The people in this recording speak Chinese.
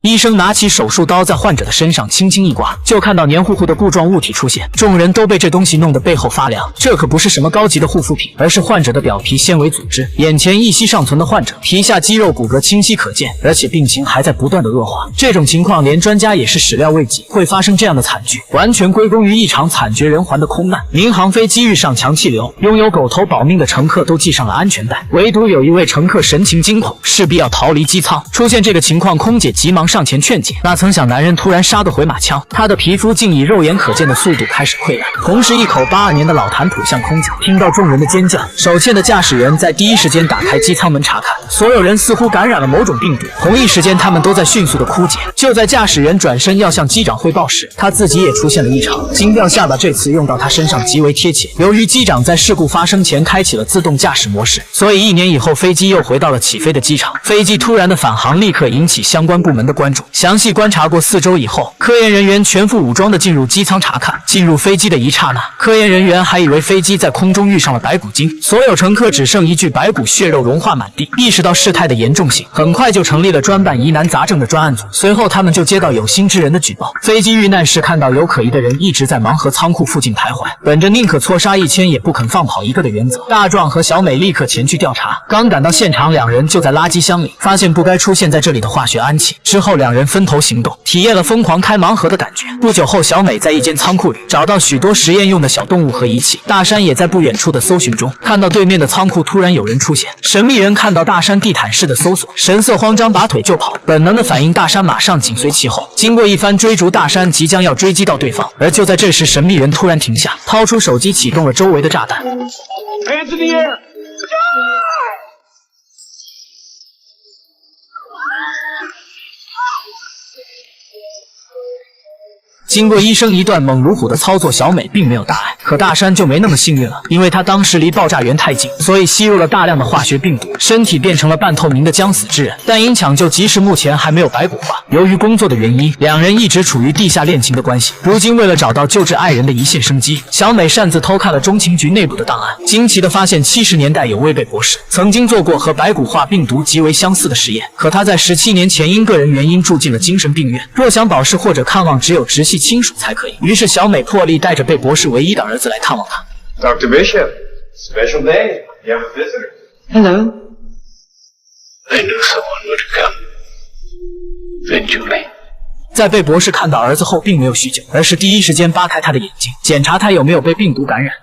医生拿起手术刀在患者的身上轻轻一刮，就看到黏糊糊的固状物体出现，众人都被这东西弄得背后发凉。这可不是什么高级的护肤品，而是患者的表皮纤维组织。眼前一息尚存的患者，皮下肌肉骨骼清晰可见，而且病情还在不断的恶化。这种情况连专家也是始料未及，会发生这样的惨剧，完全归功于一场惨绝人寰的空难。民航飞机遇上强气流，拥有狗头保命的乘客都系上了安全带，唯独有一位乘客神情惊恐，势必要逃离机舱。出现这个情况，空姐急忙上前劝解，哪曾想男人突然杀个回马枪，他的皮肤竟以肉眼可见的速度开始溃烂。同时一口82年的老痰吐向空姐。听到众人的尖叫，手欠的驾驶员在第一时间打开机舱门查看，所有人似乎感染了某种病毒，同一时间他们都在迅速的枯竭。就在驾驶员转身要向机长汇报时，他自己也出现了异常。惊掉下巴这次用到他身上极为贴切。由于机长在事故发生前开启了自动驾驶模式，所以1年以后飞机又回到了起飞的机场。飞机突然的返航立刻引起相关部门的关注。详细观察过4周以后，科研人员全副武装地进入机舱查看。进入飞机的一刹那，科研人员还以为飞机在空中遇上了白骨精，所有乘客只剩一具白骨，血肉融化满地。意识到事态的严重性，很快就成立了专办疑难杂症的专案组。随后他们就接到有心之人的举报，飞机遇难时看到有可疑的人一直在盲盒仓库附近徘徊。本着宁可错杀1000也不肯放跑一个的原则，大壮和小美立刻前去调查。刚赶到现场，两人就在垃圾箱里发现不该出现在这里的化学氨气。之后两人分头行动，体验了疯狂开盲盒的感觉。不久后，小美在一间仓库里找到许多实验用的小动物和仪器，大山也在不远处的搜寻中。看到对面的仓库突然有人出现，神秘人看到大山地毯式的搜索，神色慌张，拔腿就跑。本能的反应，大山马上紧随其后。经过一番追逐，大山即将要追击到对方，而就在这时，神秘人突然停下，掏出手机启动了周围的炸弹。Hands in the air!经过医生一段猛如虎的操作，小美并没有大碍，可大山就没那么幸运了，因为他当时离爆炸源太近，所以吸入了大量的化学病毒，身体变成了半透明的将死之人。但因抢救及时，目前还没有白骨化。由于工作的原因，两人一直处于地下恋情的关系。如今为了找到救治爱人的一线生机，小美擅自偷看了中情局内部的档案，惊奇地发现70年代有位贝博士曾经做过和白骨化病毒极为相似的实验，可他在17年前因个人原因住进了精神病院，若想保释或者看望，只有直系亲属才可以。于是小美破例带着贝博士唯一的儿子来探望他。Dr. Bishop, special day. You have a visitor. Hello. I knew someone would come. Eventually. 在贝博士看到儿子后，并没有酗酒，而是第一时间扒开他的眼睛，检查他有没有被病毒感染。